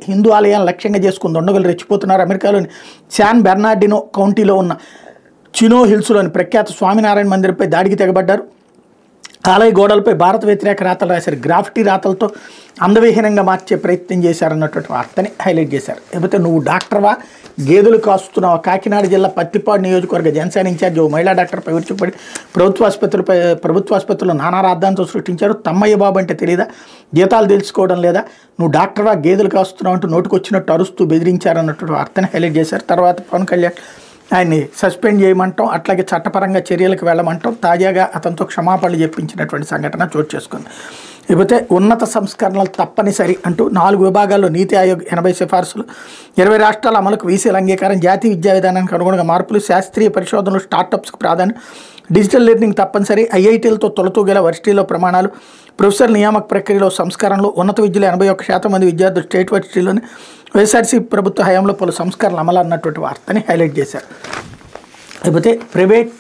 హిందూ ఆలయాలను లక్ష్యంగా చేసుకుని దుండగులు రెచ్చిపోతున్నారు. అమెరికాలోని శాన్ బెర్నార్డినో కౌంటీలో ఉన్న చినో హిల్స్లోని ప్రఖ్యాత స్వామినారాయణ మందిరంపై దాడికి తెగబడ్డారు. ఆలయ గోడలపై భారత వ్యతిరేక రాతలు రాశారు. గ్రాఫిటీ రాతలతో అందవిహీనంగా మార్చే ప్రయత్నం చేశారన్నటువంటి వార్తని హైలైట్ చేశారు. లేకపోతే నువ్వు డాక్టర్వా, గేదెలు కాకినాడ జిల్లా పత్తిపాడు నియోజకవర్గ జనసేన ఇన్ఛార్జ్ ఓ మహిళా డాక్టర్పై విరుచుకుపడి ప్రభుత్వ ఆసుపత్రుల్లో నానా రాద్ధాంతం సృష్టించారు. తమ్మయ్య బాబు అంటే తెలియదా, జీతాలు తెలుసుకోవడం లేదా, నువ్వు డాక్టర్వా గేదెలు కాస్తున్నావు అంటూ నోటుకొచ్చినట్టు అరుస్తూ బెదిరించారన్నటువంటి వార్తని హైలైట్ చేశారు. తర్వాత పవన్ కళ్యాణ్ ఆయన్ని సస్పెండ్ చేయమంటాం, అట్లాగే చట్టపరంగా చర్యలకు వెళ్ళమంటాం. తాజాగా అతనితో క్షమాపణలు చెప్పించినటువంటి సంఘటన చోటు చేసుకుంది. లేకపోతే ఉన్నత సంస్కరణలు తప్పనిసరి అంటూ 4 విభాగాల్లో నీతి ఆయోగ్ 80 సిఫార్సులు, 20 రాష్ట్రాల అమలుకు వీసీల అంగీకారం, జాతీయ విద్యా విధానానికి అనుగుణంగా మార్పులు, శాస్త్రీయ పరిశోధనలు, స్టార్టప్స్కి ప్రాధాన్యం, డిజిటల్ లెర్నింగ్ తప్పనిసరి, ఐఐటీలతో తొలతూగేలా వర్సిటీలో ప్రమాణాలు, ప్రొఫెసర్ నియామక ప్రక్రియలో సంస్కరణలు, ఉన్నత విద్యలో 81% మంది విద్యార్థులు స్టేట్ వర్సిటీలోని, వైఎస్ఆర్సీ ప్రభుత్వ హయాంలో పలు సంస్కరణలు అమలు అన్నటువంటి వార్తని హైలైట్ చేశారు. లేకపోతే ప్రైవేట్